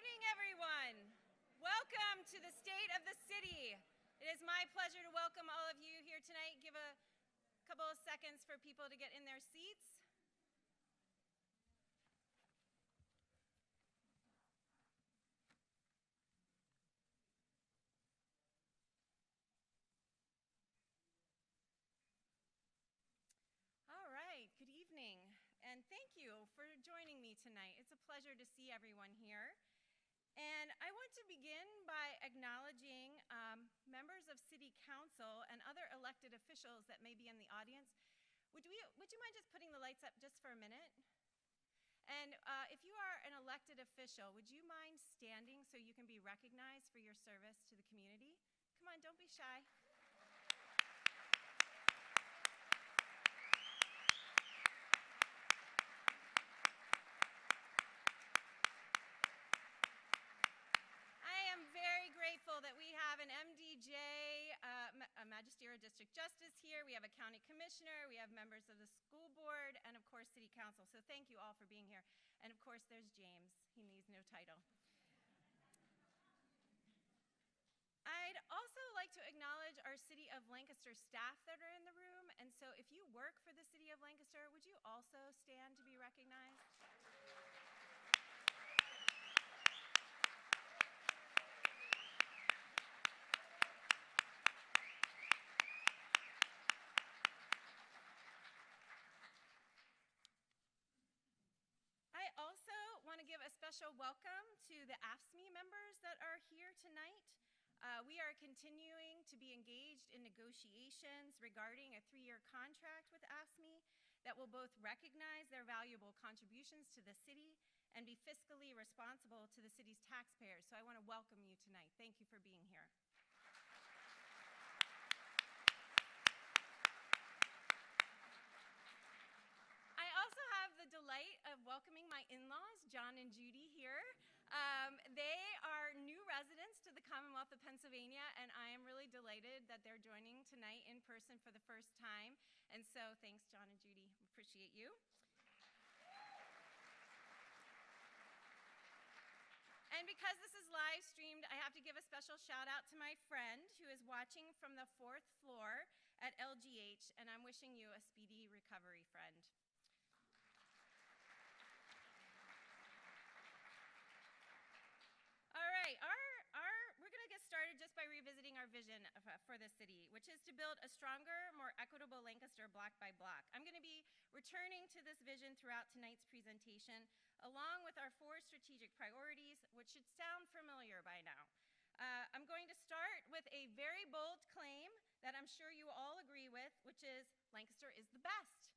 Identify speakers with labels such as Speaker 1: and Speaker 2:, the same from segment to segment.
Speaker 1: evening, everyone. Welcome to the State of the City. It is my pleasure to welcome all of you here tonight. Give a couple of seconds for people to get in their seats. All right, good evening, and thank you for joining me tonight. It's a pleasure to see everyone here. And I want to begin by acknowledging members of City Council and other elected officials that may be in the audience. Would you mind just putting the lights up just for a minute? And if you are an elected official, would you mind standing so you can be recognized for your service to the community? Come on, don't be shy. That we have an MDJ, a Magisterial District Justice here. We have a County Commissioner. We have members of the school board, and of course, City Council. So thank you all for being here. And of course, there's James. He needs no title. I'd also like to acknowledge our City of Lancaster staff that are in the room. And so if you work for the City of Lancaster, would you also stand to be recognized? Give a special welcome to the AFSCME members that are here tonight. We are continuing to be engaged in negotiations regarding a 3-year contract with AFSCME that will both recognize their valuable contributions to the city and be fiscally responsible to the city's taxpayers. So I want to welcome you tonight. Thank you for being here. Delight of welcoming my in-laws, John and Judy, here. They are new residents to the Commonwealth of Pennsylvania, and I am really delighted that they're joining tonight in person for the first time. And so thanks, John and Judy. Appreciate you. And because this is live streamed, I have to give a special shout out to my friend who is watching from the 4th floor at LGH, and I'm wishing you a speedy recovery, friend. We're going to get started just by revisiting our vision for the city, which is to build a stronger, more equitable Lancaster block by block. I'm going to be returning to this vision throughout tonight's presentation, along with our 4 strategic priorities, which should sound familiar by now. I'm going to start with a very bold claim that I'm sure you all agree with, which is Lancaster is the best.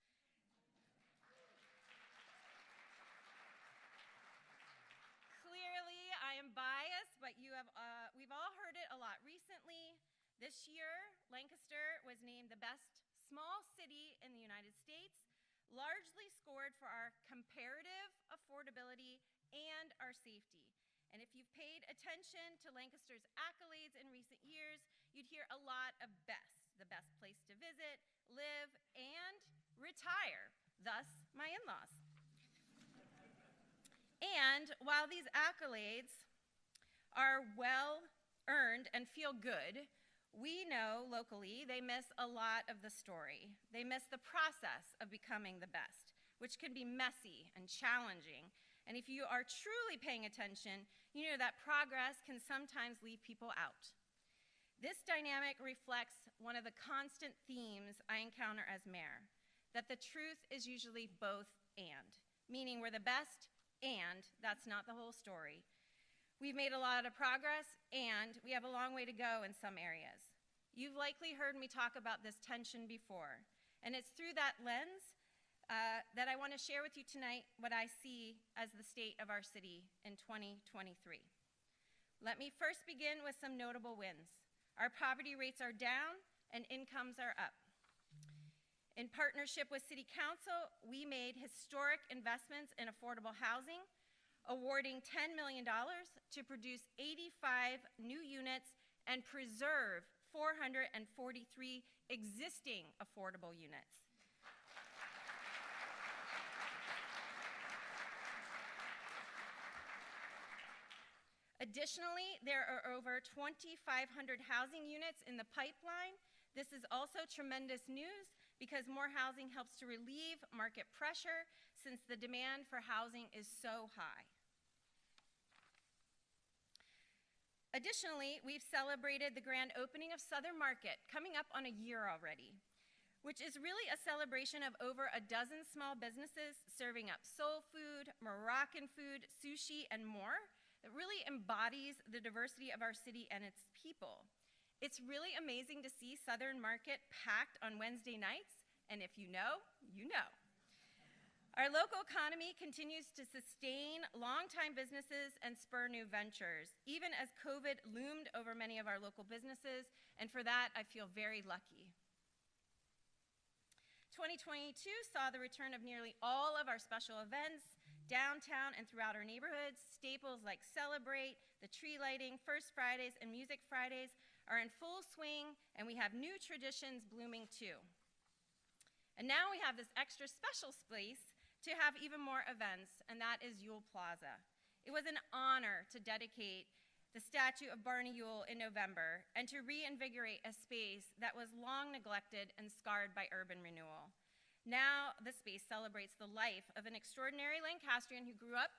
Speaker 1: Clearly, I am biased, but we've all heard it a lot recently. This year, Lancaster was named the best small city in the United States, largely scored for our comparative affordability and our safety. And if you've paid attention to Lancaster's accolades in recent years, you'd hear a lot of best. The best place to visit, live, and retire. Thus, my in-laws. And while these accolades are well-earned and feel good, we know locally they miss a lot of the story. They miss the process of becoming the best, which can be messy and challenging. And if you are truly paying attention, you know that progress can sometimes leave people out. This dynamic reflects one of the constant themes I encounter as mayor, that the truth is usually both and, meaning we're the best, and that's not the whole story. We've made a lot of progress, and we have a long way to go in some areas. You've likely heard me talk about this tension before, and it's through that lens that I want to share with you tonight what I see as the state of our city in 2023. Let me first begin with some notable wins. Our poverty rates are down, and incomes are up. In partnership with City Council, we made historic investments in affordable housing, awarding $10 million to produce 85 new units and preserve 443 existing affordable units. Additionally, there are over 2,500 housing units in the pipeline. This is also tremendous news because more housing helps to relieve market pressure since the demand for housing is so high. Additionally, we've celebrated the grand opening of Southern Market, coming up on a year already, which is really a celebration of over a dozen small businesses serving up soul food, Moroccan food, sushi, and more. It really embodies the diversity of our city and its people. It's really amazing to see Southern Market packed on Wednesday nights, and if you know, you know. Our local economy continues to sustain longtime businesses and spur new ventures, even as COVID loomed over many of our local businesses, and for that, I feel very lucky. 2022 saw the return of nearly all of our special events downtown and throughout our neighborhoods. Staples like Celebrate, the tree lighting, First Fridays, and Music Fridays are in full swing, and we have new traditions blooming too. And now we have this extra special space to have even more events, and that is Yule Plaza. It was an honor to dedicate the statue of Barney Yule in November and to reinvigorate a space that was long neglected and scarred by urban renewal. Now the space celebrates the life of an extraordinary Lancastrian who grew up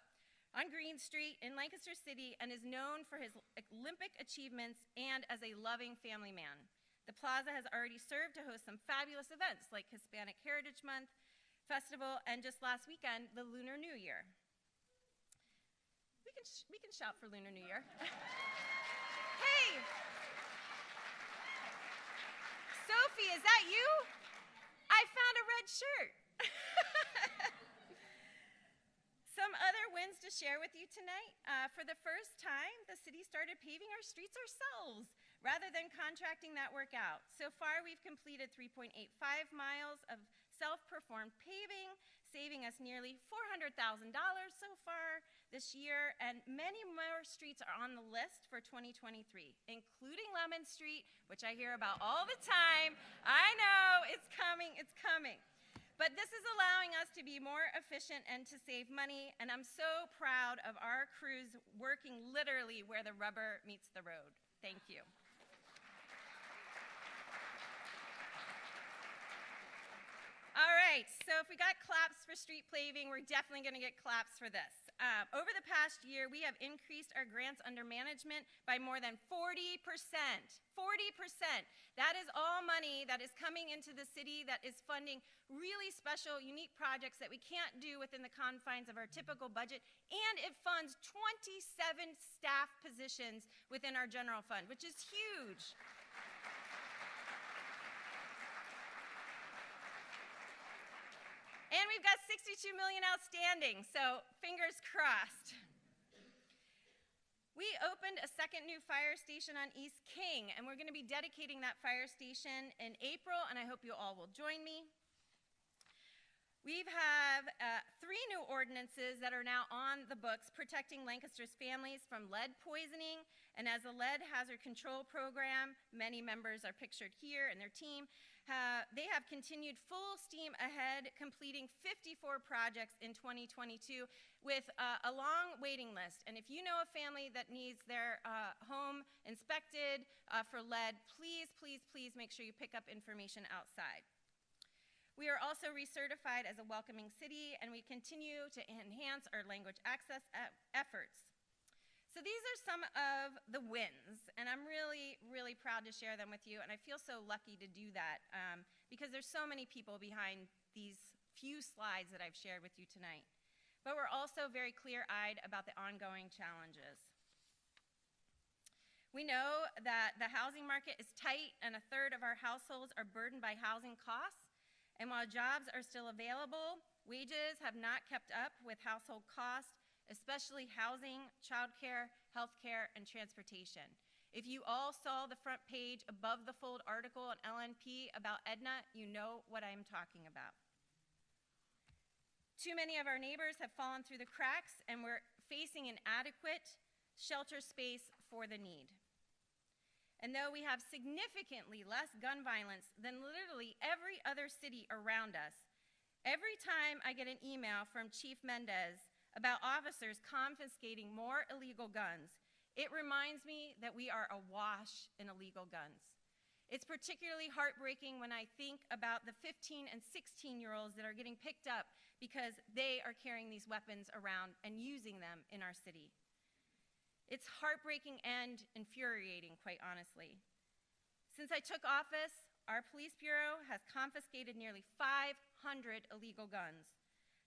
Speaker 1: on Green Street in Lancaster City and is known for his Olympic achievements and as a loving family man. The plaza has already served to host some fabulous events like Hispanic Heritage Month Festival and just last weekend, the Lunar New Year. We can shout for Lunar New Year. Hey! Sophie, is that you? I found a red shirt. Some other wins to share with you tonight. For the first time, the city started paving our streets ourselves rather than contracting that work out. So far, we've completed 3.85 miles of self-performed paving, saving us nearly $400,000 so far this year, and many more streets are on the list for 2023, including Lemon Street, which I hear about all the time. I know, it's coming, it's coming. But this is allowing us to be more efficient and to save money, and I'm so proud of our crews working literally where the rubber meets the road. Thank you. All right, so if we got claps for street paving, we're definitely going to get claps for this. Over the past year, we have increased our grants under management by more than 40%. 40%. That is all money that is coming into the city that is funding really special, unique projects that we can't do within the confines of our typical budget, and it funds 27 staff positions within our general fund, which is huge. And we've got $62 million outstanding, so fingers crossed. We opened a second new fire station on East King, and we're going to be dedicating that fire station in April, and I hope you all will join me. We have 3 new ordinances that are now on the books protecting Lancaster's families from lead poisoning, and as a lead hazard control program, many members are pictured here and their team, they have continued full steam ahead, completing 54 projects in 2022 with a long waiting list. And if you know a family that needs their home inspected for lead, please, please, please make sure you pick up information outside. We are also recertified as a welcoming city, and we continue to enhance our language access efforts. So these are some of the wins, and I'm really, really proud to share them with you, and I feel so lucky to do that because there's so many people behind these few slides that I've shared with you tonight. But we're also very clear-eyed about the ongoing challenges. We know that the housing market is tight, and 1/3 of our households are burdened by housing costs, and while jobs are still available, wages have not kept up with household costs, especially housing, childcare, healthcare, and transportation. If you all saw the front page above the fold article on LNP about Edna, you know what I'm talking about. Too many of our neighbors have fallen through the cracks, and we're facing inadequate shelter space for the need. And though we have significantly less gun violence than literally every other city around us, every time I get an email from Chief Mendez about officers confiscating more illegal guns, It reminds me that we are awash in illegal guns. It's particularly heartbreaking when I think about the 15 and 16-year-olds that are getting picked up because they are carrying these weapons around and using them in our city. It's heartbreaking and infuriating, quite honestly. Since I took office, our police bureau has confiscated nearly 500 illegal guns.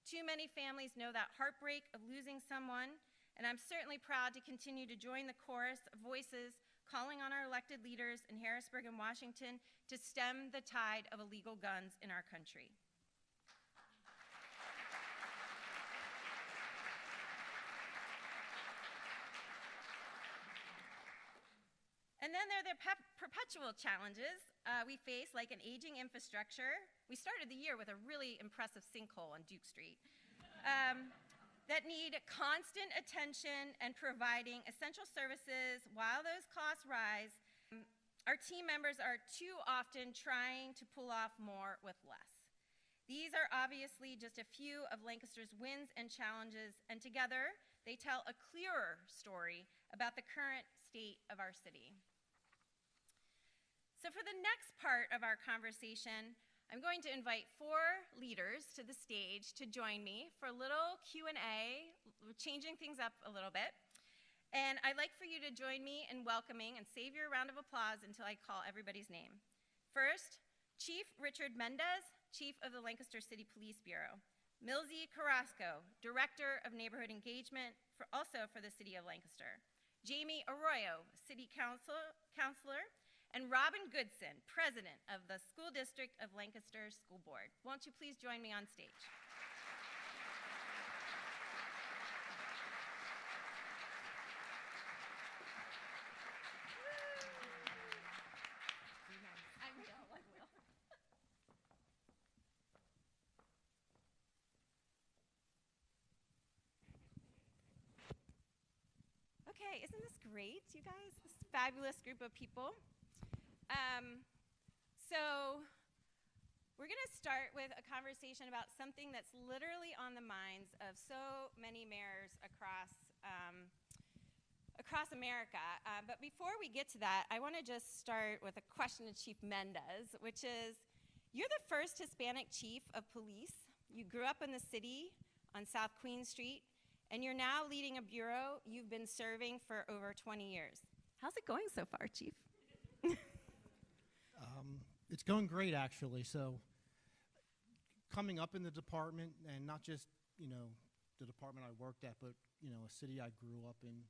Speaker 1: Too many families know that heartbreak of losing someone, and I'm certainly proud to continue to join the chorus of voices calling on our elected leaders in Harrisburg and Washington to stem the tide of illegal guns in our country. And then there are the perpetual challenges we face, like an aging infrastructure. We started the year with a really impressive sinkhole on Duke Street. That need constant attention and providing essential services while those costs rise. Our team members are too often trying to pull off more with less. These are obviously just a few of Lancaster's wins and challenges, and together they tell a clearer story about the current state of our city. So for the next part of our conversation, I'm going to invite 4 leaders to the stage to join me for a little Q&A. We're changing things up a little bit. And I'd like for you to join me in welcoming and save your round of applause until I call everybody's name. First, Chief Richard Mendez, Chief of the Lancaster City Police Bureau. Milzy Carrasco, Director of Neighborhood Engagement, also for the City of Lancaster. Jamie Arroyo, City Councilor, and Robin Goodson, President of the School District of Lancaster School Board. Won't you please join me on stage? I will. Okay, isn't this great, you guys? This fabulous group of people. So we're going to start with a conversation about something that's literally on the minds of so many mayors across America. But before we get to that, I want to just start with a question to Chief Mendez, which is, you're the first Hispanic chief of police. You grew up in the city on South Queen Street, and you're now leading a bureau you've been serving for over 20 years. How's it going so far, Chief?
Speaker 2: It's going great, actually. So coming up in the department, and not just, the department I worked at, but, a city I grew up in,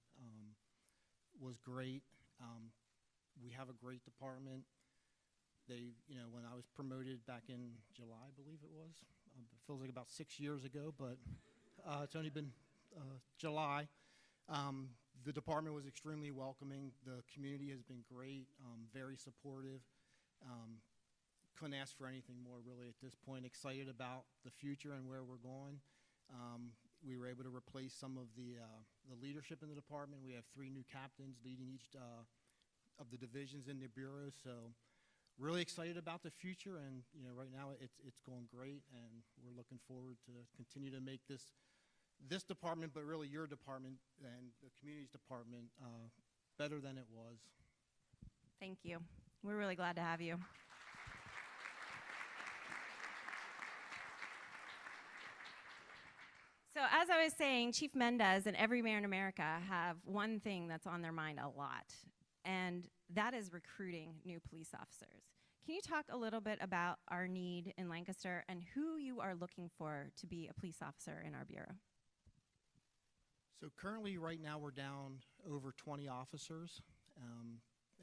Speaker 2: was great. We have a great department. They, when I was promoted back in July, I believe it was, it feels like about 6 years ago, but it's only been July. The department was extremely welcoming. The community has been great, very supportive. Couldn't ask for anything more, really, at this point. Excited about the future and where we're going. We were able to replace some of the leadership in the department. We have 3 new captains leading each of the divisions in the bureau. So really excited about the future, and right now it's going great, and we're looking forward to continue to make this department, but really your department and the community's department, better than it was.
Speaker 1: Thank you. We're really glad to have you. So as I was saying, Chief Mendez and every mayor in America have one thing that's on their mind a lot, and that is recruiting new police officers. Can you talk a little bit about our need in Lancaster and who you are looking for to be a police officer in our bureau?
Speaker 2: So currently, right now, we're down over 20 officers,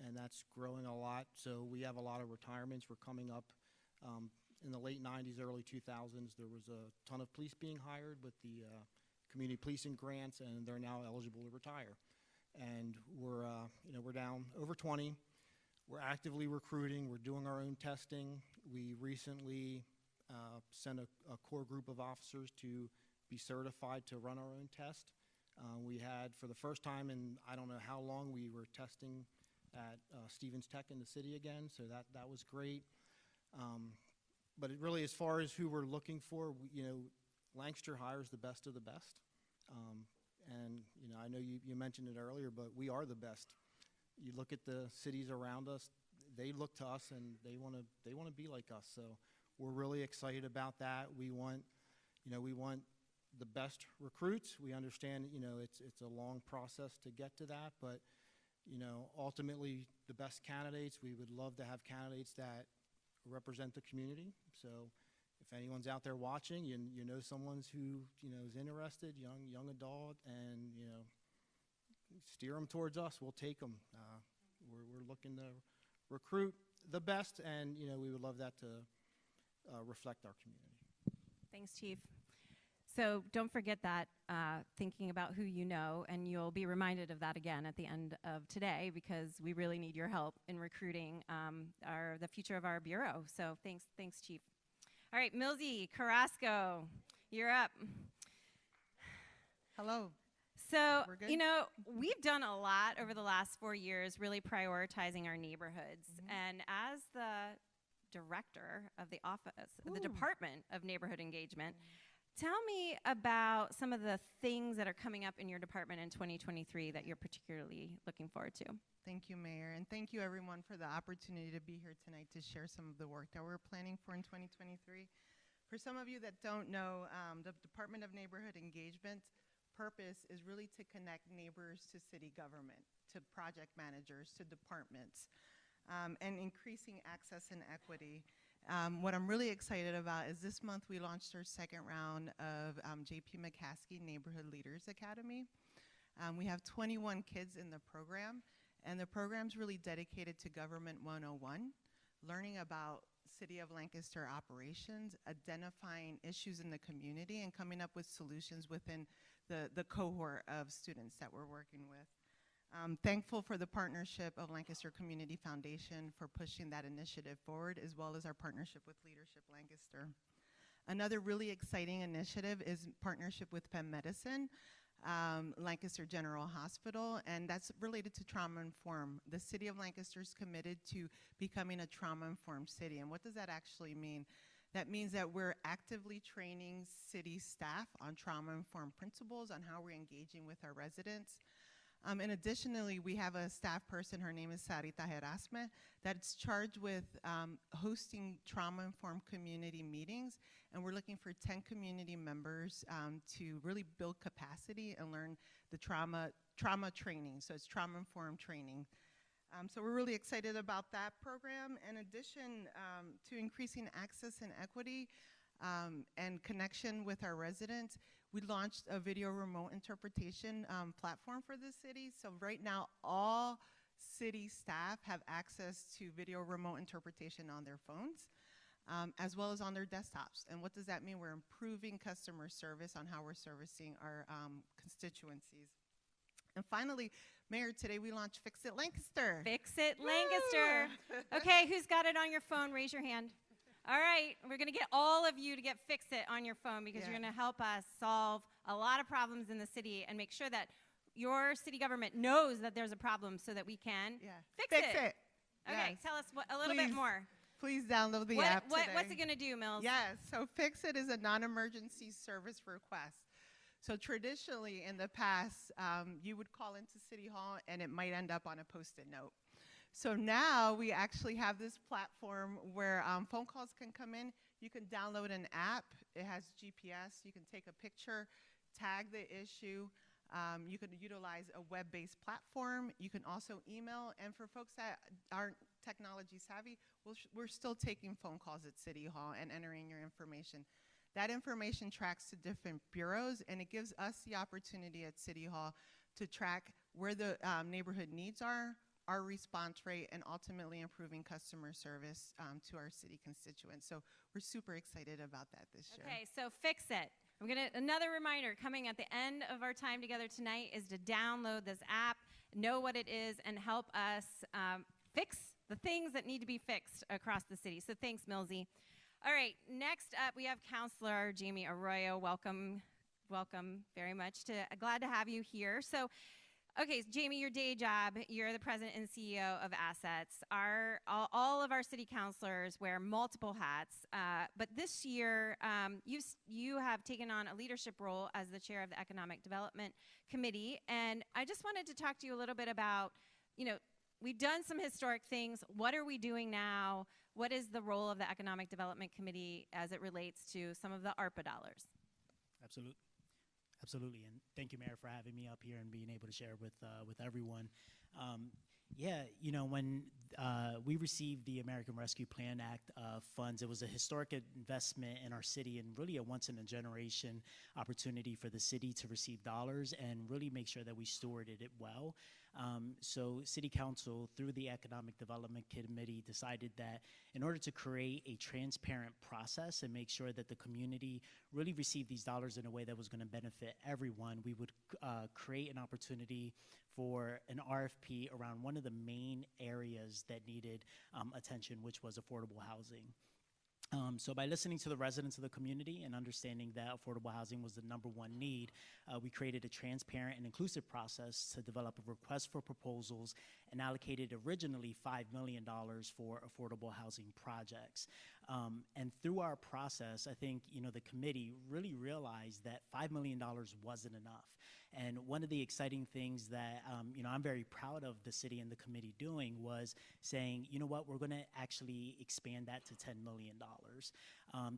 Speaker 2: and that's growing a lot. So we have a lot of retirements. We're coming up in the late 90s, early 2000s. There was a ton of police being hired with the community policing grants, and they're now eligible to retire. And we're down over 20. We're actively recruiting. We're doing our own testing. We recently sent a core group of officers to be certified to run our own test. We had, for the first time in I don't know how long, we were testing at Stevens Tech in the city again, so that was great. But it really, as far as who we're looking for, Lancaster hires the best of the best. And, you know, I know you mentioned it earlier, but we are the best. You look at the cities around us, they look to us and they want to be like us. So we're really excited about that. We want the best recruits. We understand, you know, it's a long process to get to that, but, you know, ultimately the best candidates, we would love to have candidates that represent the community. So if anyone's out there watching, you know someone who, you know, is interested, young adult, and, you know, steer them towards us. We'll take them. We're looking to recruit the best, and, you know, we would love that to reflect our community.
Speaker 1: Thanks, Chief. So don't forget that, thinking about who you know, and you'll be reminded of that again at the end of today, because we really need your help in recruiting the future of our bureau. So thanks, Chief. All right, Milsey Carrasco, you're up.
Speaker 3: Hello.
Speaker 1: So,
Speaker 3: We're good?
Speaker 1: you know, we've done a lot over the last 4 years, really prioritizing our neighborhoods. And as the director of the office, the Department of Neighborhood Engagement, tell me about some of the things that are coming up in your department in 2023 that you're particularly looking forward to.
Speaker 3: Thank you, Mayor, and thank you everyone for the opportunity to be here tonight to share some of the work that we're planning for in 2023. For some of you that don't know, the Department of Neighborhood Engagement purpose is really to connect neighbors to city government, to project managers, to departments, and increasing access and equity. What I'm really excited about is this month we launched our second round of J.P. McCaskey Neighborhood Leaders Academy. We have 21 kids in the program, and the program's really dedicated to Government 101, learning about City of Lancaster operations, identifying issues in the community, and coming up with solutions within the cohort of students that we're working with. I'm thankful for the partnership of Lancaster Community Foundation for pushing that initiative forward, as well as our partnership with Leadership Lancaster. Another really exciting initiative is partnership with Penn Medicine, Lancaster General Hospital, and that's related to trauma-informed. The City of Lancaster is committed to becoming a trauma-informed city. And what does that actually mean? That means that we're actively training city staff on trauma-informed principles, on how we're engaging with our residents. And additionally, we have a staff person, her name is Sarita Herasme, that's charged with hosting trauma-informed community meetings, and we're looking for 10 community members to really build capacity and learn the trauma training, so it's trauma-informed training. So we're really excited about that program. In addition to increasing access and equity and connection with our residents, we launched a video remote interpretation platform for the city. So right now, all city staff have access to video remote interpretation on their phones, as well as on their desktops. And what does that mean? We're improving customer service on how we're servicing our constituencies. And finally, Mayor, today we launched Fix It Lancaster.
Speaker 1: Fix It Lancaster. Okay, who's got it on your phone? Raise your hand. All right, we're going to get all of you to get Fix It on your phone, because you're going to help us solve a lot of problems in the city and make sure that your city government knows that there's a problem so that we can fix it. Okay,
Speaker 3: Yes.
Speaker 1: tell us a little bit more.
Speaker 3: Please download the app today.
Speaker 1: What's it going to do, Mills?
Speaker 3: Yes, so Fix It is a non-emergency service request. So traditionally in the past, you would call into City Hall and it might end up on a Post-it note. So now we actually have this platform where phone calls can come in. You can download an app. It has GPS. You can take a picture, tag the issue. You can utilize a web-based platform. You can also email. And for folks that aren't technology savvy, we're still taking phone calls at City Hall and entering your information. That information tracks to different bureaus, and it gives us the opportunity at City Hall to track where the neighborhood needs are, our response rate, and ultimately improving customer service to our city constituents. So we're super excited about that this year.
Speaker 1: Okay, so Fix It. Another reminder coming at the end of our time together tonight is to download this app, know what it is, and help us fix the things that need to be fixed across the city. So thanks, Millsy. All right, next up we have Counselor Jamie Arroyo. Welcome very much. Glad to have you here. So Okay, so Jamie, your day job, you're the president and CEO of Assets. All of our city councilors wear multiple hats, but this year you have taken on a leadership role as the chair of the Economic Development Committee, and I just wanted to talk to you a little bit about, we've done some historic things. What are we doing now? What is the role of the Economic Development Committee as it relates to some of the ARPA dollars?
Speaker 4: Absolutely, and thank you, Mayor, for having me up here and being able to share with everyone. When we received the American Rescue Plan Act funds, it was a historic investment in our city and really a once-in-a-generation opportunity for the city to receive dollars and really make sure that we stewarded it well. So City Council, through the Economic Development Committee, decided that in order to create a transparent process and make sure that the community really received these dollars in a way that was going to benefit everyone, we would create an opportunity for an RFP around one of the main areas that needed attention, which was affordable housing. So by listening to the residents of the community and understanding that affordable housing was the #1 need, we created a transparent and inclusive process to develop a request for proposals and allocated originally $5 million for affordable housing projects. And through our process, I think the committee really realized that $5 million wasn't enough. And one of the exciting things that I'm very proud of the city and the committee doing was saying, you know what, we're going to actually expand that to $10 million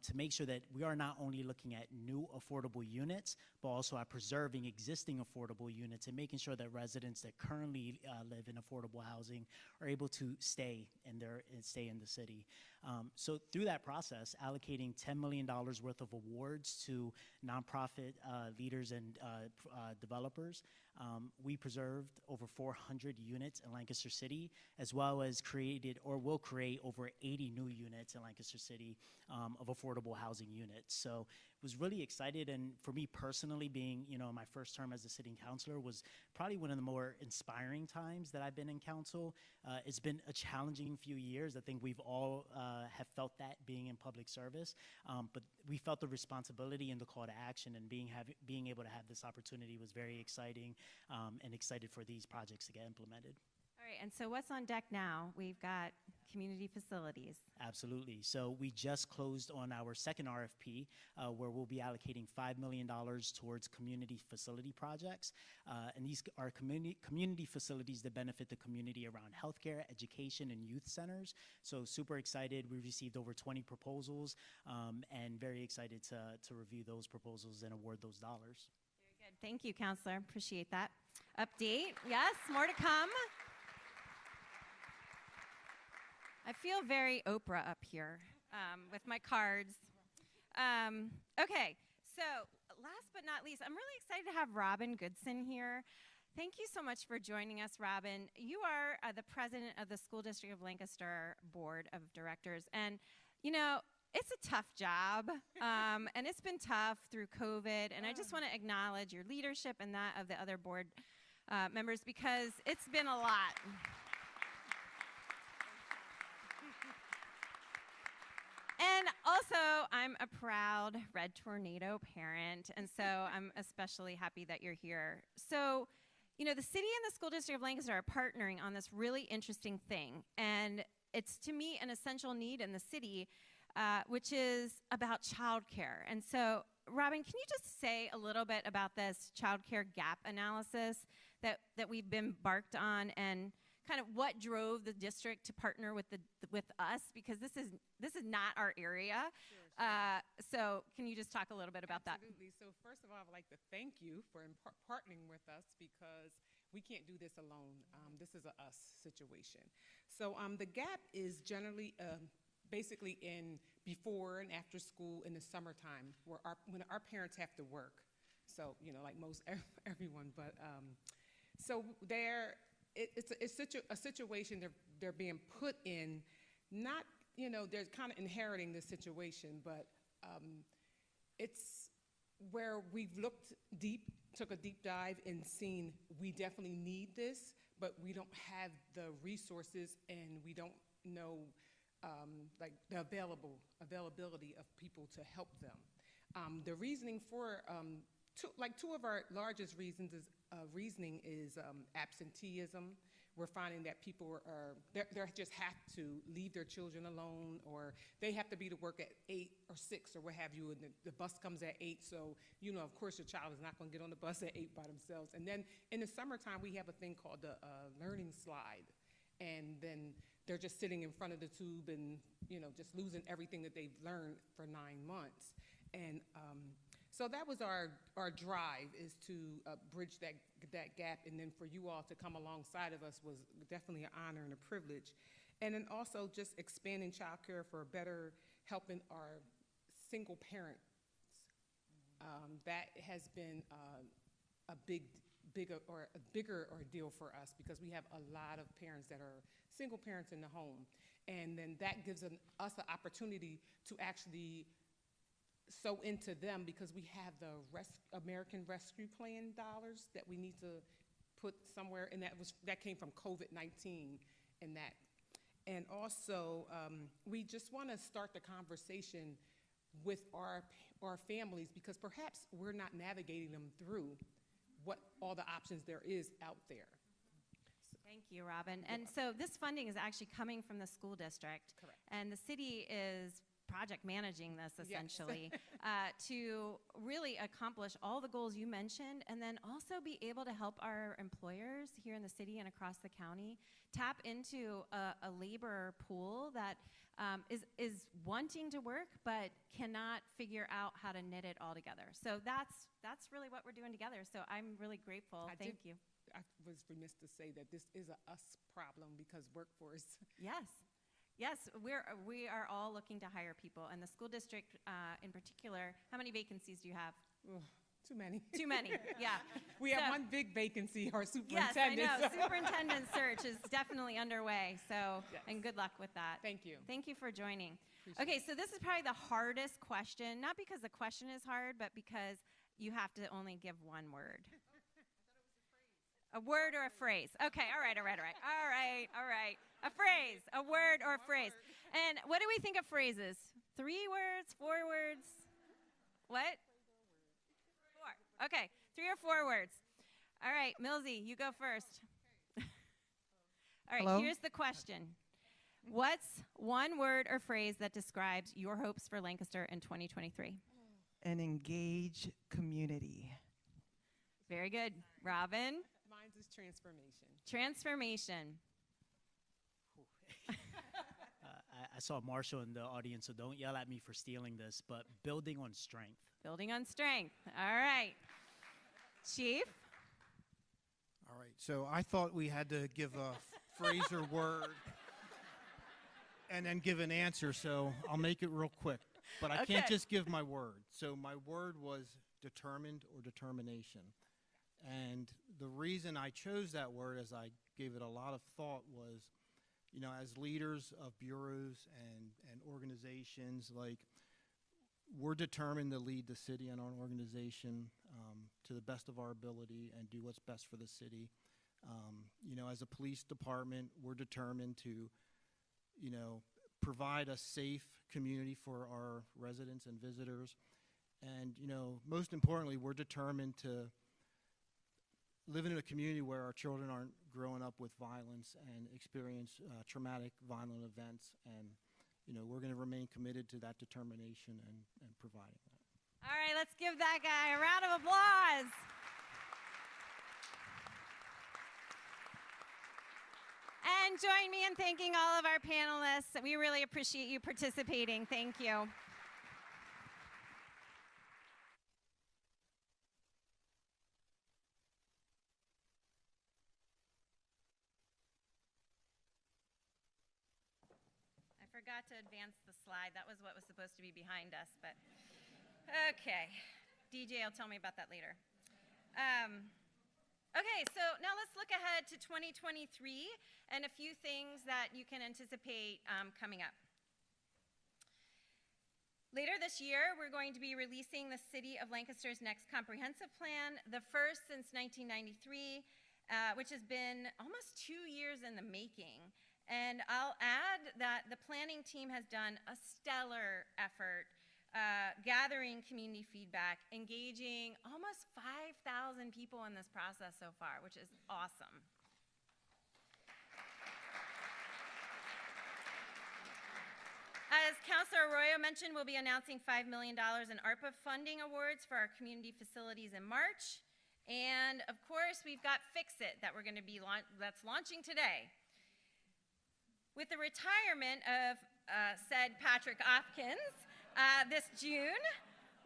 Speaker 4: to make sure that we are not only looking at new affordable units, but also at preserving existing affordable units and making sure that residents that currently live in affordable housing are able to stay in the city. So through that process, allocating $10 million worth of awards to nonprofit leaders and developers, we preserved over 400 units in Lancaster City, as well as created or will create over 80 new units in Lancaster City of affordable housing units. So was really excited, and for me personally, being my first term as a city councilor was probably one of the more inspiring times that I've been in council. It's been a challenging few years. I think we've all have felt that being in public service, but we felt the responsibility and the call to action, and being able to have this opportunity was very exciting, and excited for these projects to get implemented.
Speaker 1: All right, and so what's on deck now? We've got community facilities.
Speaker 4: Absolutely. So we just closed on our second RFP, where we'll be allocating $5 million towards community facility projects. And these are community facilities that benefit the community around healthcare, education, and youth centers. So super excited. We received over 20 proposals, and very excited to review those proposals and award those dollars.
Speaker 1: Very good. Thank you, Counselor. Appreciate that update. Yes, more to come. I feel very Oprah up here with my cards. Okay, so last but not least, I'm really excited to have Robin Goodson here. Thank you so much for joining us, Robin. You are the president of the School District of Lancaster Board of Directors, and it's a tough job, and it's been tough through COVID, and I just want to acknowledge your leadership and that of the other board members, because it's been a lot. And also, I'm a proud Red Tornado parent, and so I'm especially happy that you're here. So, the city and the School District of Lancaster are partnering on this really interesting thing, and it's, to me, an essential need in the city, which is about childcare. And so, Robin, can you just say a little bit about this childcare gap analysis that we've embarked on, and kind of what drove the district to partner with us, because this is not our area. Sure. So can you just talk a little bit about that?
Speaker 5: Absolutely. So first of all, I would like to thank you for partnering with us, because we can't do this alone. This is a us situation. So the gap is generally basically in before and after school in the summertime, when our parents have to work. So like most everyone, but so it's a situation they're being put in, not, they're kind of inheriting this situation, but it's where we've looked deep, took a deep dive and seen we definitely need this, but we don't have the resources, and we don't know like the availability of people to help them. The reasoning for two of our largest reasoning is absenteeism. We're finding that people they just have to leave their children alone, or they have to be to work at 8 or 6 or what have you, and the bus comes at 8, so, of course your child is not going to get on the bus at 8 by themselves. And then in the summertime, we have a thing called the learning slide, and then they're just sitting in front of the tube and, just losing everything that they've learned for 9 months. And so that was our drive, is to bridge that gap, and then for you all to come alongside of us was definitely an honor and a privilege. And then also just expanding childcare for better helping our single parents. That has been a bigger ordeal for us, because we have a lot of parents that are single parents in the home, and then that gives us an opportunity to actually so into them, because we have the American Rescue Plan dollars that we need to put somewhere, and that came from COVID-19 and that. And also, we just want to start the conversation with our families, because perhaps we're not navigating them through what all the options there is out there.
Speaker 1: Thank you, Robin. And so this funding is actually coming from the school district.
Speaker 5: Correct.
Speaker 1: And the city is project managing this essentially to really accomplish all the goals you mentioned, and then also be able to help our employers here in the city and across the county tap into a labor pool that is wanting to work but cannot figure out how to knit it all together. So that's really what we're doing together. So I'm really grateful. Thank you.
Speaker 5: I was remiss to say that this is a us problem, because workforce.
Speaker 1: Yes, we are all looking to hire people, and the school district in particular. How many vacancies do you have?
Speaker 5: Too many.
Speaker 1: Too many, yeah.
Speaker 5: We have one big vacancy, our superintendent.
Speaker 1: Yes, I know. Superintendent search is definitely underway, so,
Speaker 5: yes.
Speaker 1: And good luck with that.
Speaker 5: Thank you.
Speaker 1: Thank you for joining.
Speaker 5: Appreciate
Speaker 1: Okay, so this is probably the hardest question, not because the question is hard, but because you have to only give one word. A word or a phrase. Okay, all right. A phrase, a word or a phrase. And what do we think of phrases? 3 words, 4 words? What? 4. Okay, 3 or 4 words. All right, Millsy, you go first. All right,
Speaker 3: Hello?
Speaker 1: here's the question. What's one word or phrase that describes your hopes for Lancaster in 2023?
Speaker 3: An engaged community.
Speaker 1: Very good. Robin?
Speaker 5: Mine's is transformation.
Speaker 1: Transformation.
Speaker 4: I saw Marshall in the audience, so don't yell at me for stealing this, but building on strength.
Speaker 1: Building on strength. All right. Chief?
Speaker 2: All right, so I thought we had to give a phrase or word and then give an answer, so I'll make it real quick. But I can't
Speaker 1: Okay.
Speaker 2: just give my word. So my word was determined or determination. And the reason I chose that word, as I gave it a lot of thought, was, as leaders of bureaus and organizations, we're determined to lead the city and our organization to the best of our ability and do what's best for the city. As a police department, we're determined to, provide a safe community for our residents and visitors. And, most importantly, we're determined to live in a community where our children aren't growing up with violence and experience traumatic, violent events. And, we're going to remain committed to that determination and providing that.
Speaker 1: All right, let's give that guy a round of applause. And join me in thanking all of our panelists. We really appreciate you participating. Thank you. I forgot to advance the slide. That was what was supposed to be behind us, but okay. DJ will tell me about that later. Okay, so now let's look ahead to 2023 and a few things that you can anticipate coming up. Later this year, we're going to be releasing the City of Lancaster's next comprehensive plan, the first since 1993, which has been almost 2 years in the making. And I'll add that the planning team has done a stellar effort gathering community feedback, engaging almost 5,000 people in this process so far, which is awesome. As Councilor Arroyo mentioned, we'll be announcing $5 million in ARPA funding awards for our community facilities in March. And of course, we've got Fix It that we're going to be that's launching today. With the retirement of said Patrick Opkins this June,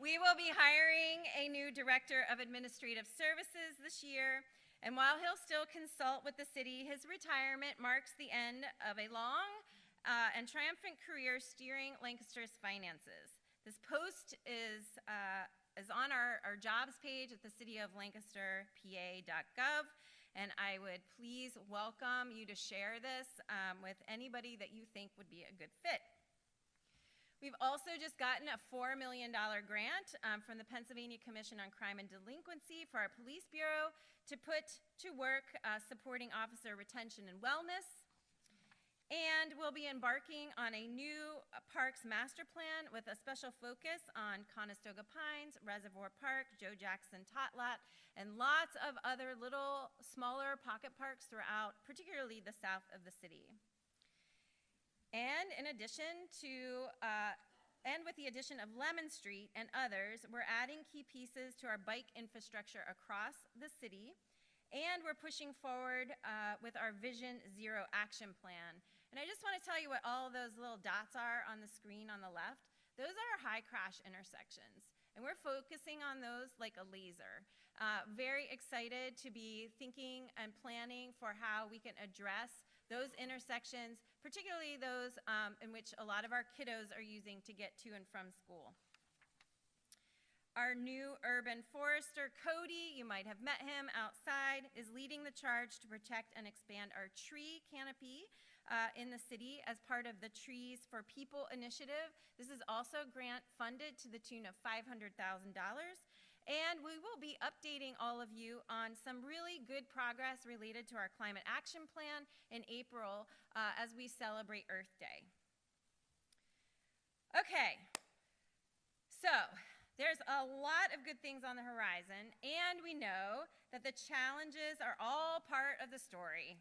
Speaker 1: we will be hiring a new Director of Administrative Services this year. And while he'll still consult with the city, his retirement marks the end of a long and triumphant career steering Lancaster's finances. This post is on our jobs page at the City of Lancaster, PA.gov, and I would please welcome you to share this with anybody that you think would be a good fit. We've also just gotten a $4 million grant from the Pennsylvania Commission on Crime and Delinquency for our police bureau to put to work supporting officer retention and wellness. And we'll be embarking on a new parks master plan with a special focus on Conestoga Pines, Reservoir Park, Joe Jackson Tot Lot, and lots of other little smaller pocket parks throughout, particularly the south of the city. And in addition to, and with the addition of Lemon Street and others, we're adding key pieces to our bike infrastructure across the city, and we're pushing forward with our Vision Zero action plan. And I just want to tell you what all those little dots are on the screen on the left. Those are high crash intersections, and we're focusing on those like a laser. Very excited to be thinking and planning for how we can address those intersections, particularly those in which a lot of our kiddos are using to get to and from school. Our new urban forester, Cody, you might have met him outside, is leading the charge to protect and expand our tree canopy in the city as part of the Trees for People initiative. This is also grant funded to the tune of $500,000. And we will be updating all of you on some really good progress related to our climate action plan in April as we celebrate Earth Day. Okay, so there's a lot of good things on the horizon, and we know that the challenges are all part of the story.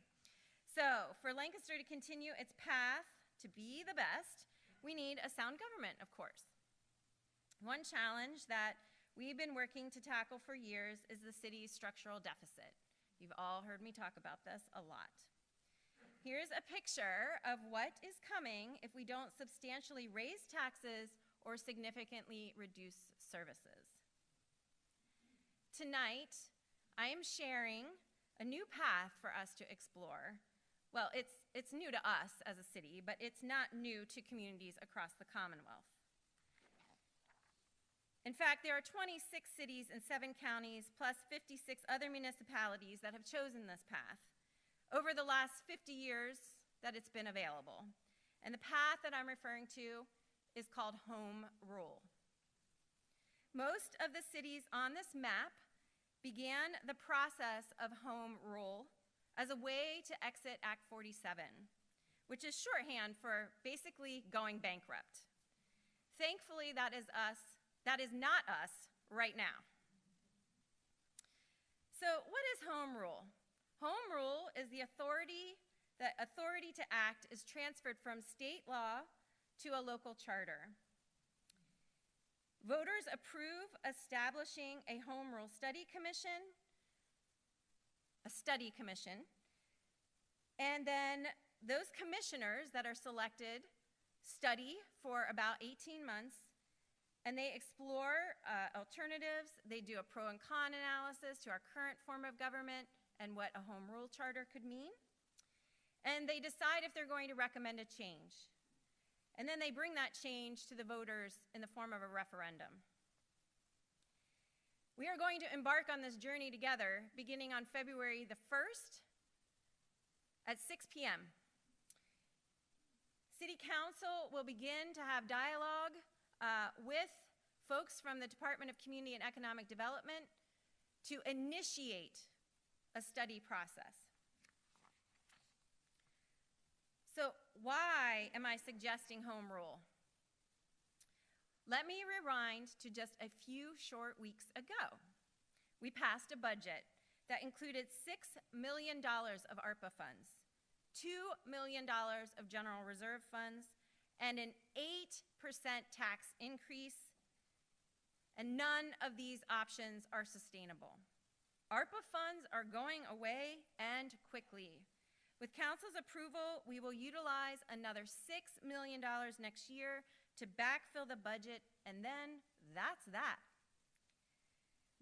Speaker 1: So for Lancaster to continue its path to be the best, we need a sound government, of course. One challenge that we've been working to tackle for years is the city's structural deficit. You've all heard me talk about this a lot. Here's a picture of what is coming if we don't substantially raise taxes or significantly reduce services. Tonight, I am sharing a new path for us to explore. Well, it's new to us as a city, but it's not new to communities across the Commonwealth. In fact, there are 26 cities and 7 counties, plus 56 other municipalities that have chosen this path over the last 50 years that it's been available. And the path that I'm referring to is called Home Rule. Most of the cities on this map began the process of Home Rule as a way to exit Act 47, which is shorthand for basically going bankrupt. Thankfully, that is not us right now. So what is Home Rule? Home Rule is the authority to act is transferred from state law to a local charter. Voters approve establishing a Home Rule study commission, and then those commissioners that are selected study for about 18 months, and they explore alternatives. They do a pro and con analysis to our current form of government and what a Home Rule charter could mean, and they decide if they're going to recommend a change. And then they bring that change to the voters in the form of a referendum. We are going to embark on this journey together beginning on February the 1st at 6 p.m. City Council will begin to have dialogue with folks from the Department of Community and Economic Development to initiate a study process. So why am I suggesting Home Rule? let me rewind to just a few short weeks ago. We passed a budget that included $6 million of ARPA funds, $2 million of general reserve funds, and an 8% tax increase, and none of these options are sustainable. ARPA funds are going away and quickly. With council's approval, we will utilize another $6 million next year to backfill the budget, and then that's that.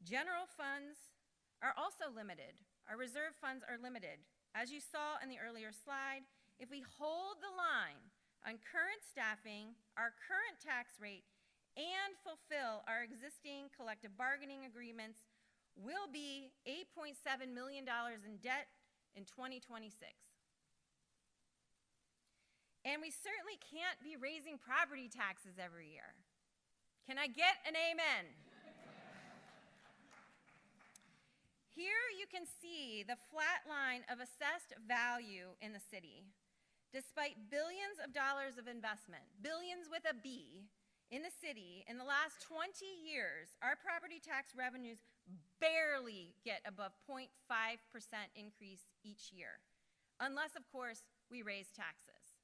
Speaker 1: General funds are also limited. Our reserve funds are limited. As you saw in the earlier slide, if we hold the line on current staffing, our current tax rate, and fulfill our existing collective bargaining agreements, we'll be $8.7 million in debt in 2026. And we certainly can't be raising property taxes every year. Can I get an amen? Here you can see the flat line of assessed value in the city. Despite billions of dollars of investment, billions with a B, in the city, in the last 20 years, our property tax revenues barely get above 0.5% increase each year, unless, of course, we raise taxes.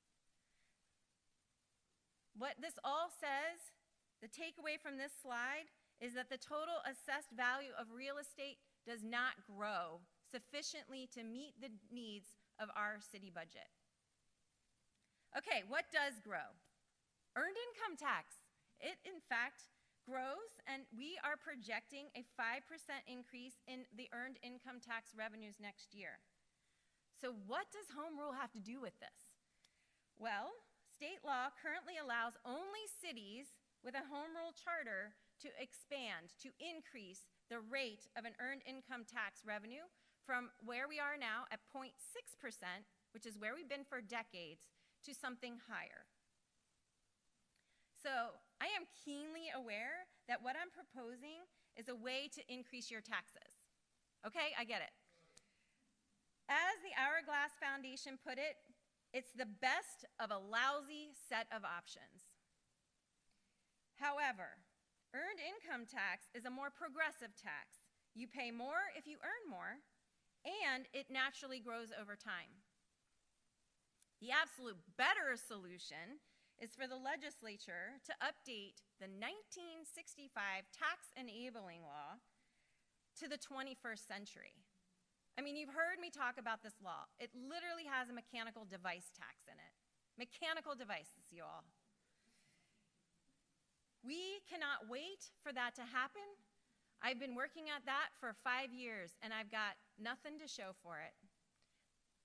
Speaker 1: What this all says, the takeaway from this slide, is that the total assessed value of real estate does not grow sufficiently to meet the needs of our city budget. Okay, what does grow? Earned income tax. It, in fact, grows, and we are projecting a 5% increase in the earned income tax revenues next year. So what does home rule have to do with this? Well, state law currently allows only cities with a home rule charter to expand, to increase the rate of an earned income tax revenue from where we are now at 0.6%, which is where we've been for decades, to something higher. So I am keenly aware that what I'm proposing is a way to increase your taxes. Okay, I get it. As the Hourglass Foundation put it, it's the best of a lousy set of options. However, earned income tax is a more progressive tax. You pay more if you earn more, and it naturally grows over time. The absolute better solution is for the legislature to update the 1965 tax enabling law to the 21st century. I mean, you've heard me talk about this law. It literally has a mechanical device tax in it. Mechanical devices, you all. We cannot wait for that to happen. I've been working at that for 5 years, and I've got nothing to show for it.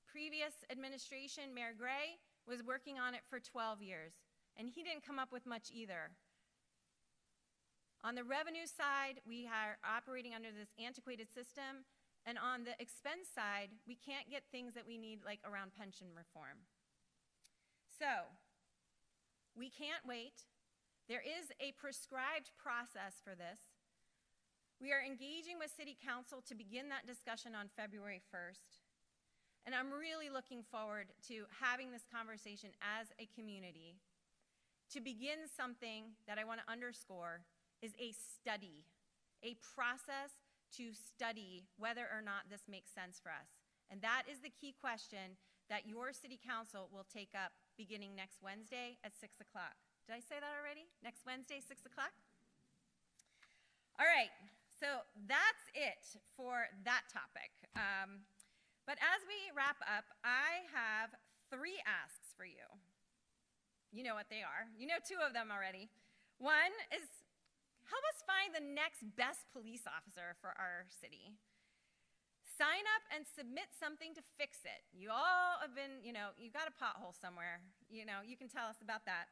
Speaker 1: Previous administration, Mayor Gray, was working on it for 12 years, and he didn't come up with much either. On the revenue side, we are operating under this antiquated system, and on the expense side, we can't get things that we need, like around pension reform. So, we can't wait. There is a prescribed process for this. We are engaging with City Council to begin that discussion on February 1st. And I'm really looking forward to having this conversation as a community. To begin something that I want to underscore is a study, a process to study whether or not this makes sense for us. And that is the key question that your City Council will take up beginning next Wednesday at 6 o'clock. Did I say that already? Next Wednesday, 6 o'clock? All right, so that's it for that topic. But as we wrap up, I have 3 asks for you. You know what they are. You know 2 of them already. One is, help us find the next best police officer for our city. Sign up and submit something to fix it. You all have been, you got a pothole somewhere. You can tell us about that.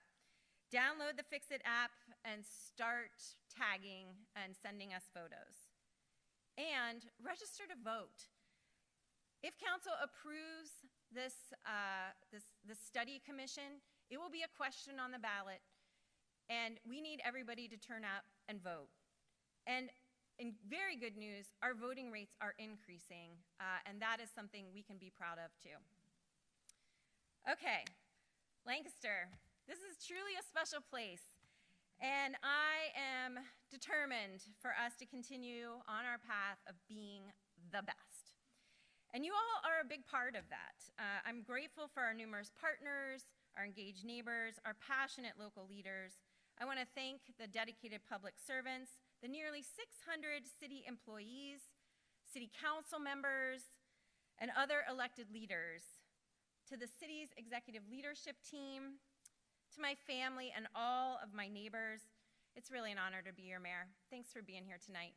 Speaker 1: Download the Fix It app and start tagging and sending us photos. And register to vote. If council approves this study commission, it will be a question on the ballot, and we need everybody to turn out and vote. And in very good news, our voting rates are increasing, and that is something we can be proud of too. Okay, Lancaster, this is truly a special place. And I am determined for us to continue on our path of being the best. And you all are a big part of that. I'm grateful for our numerous partners, our engaged neighbors, our passionate local leaders. I want to thank the dedicated public servants, the nearly 600 city employees, city council members, and other elected leaders, to the city's executive leadership team, to my family and all of my neighbors. It's really an honor to be your mayor. Thanks for being here tonight.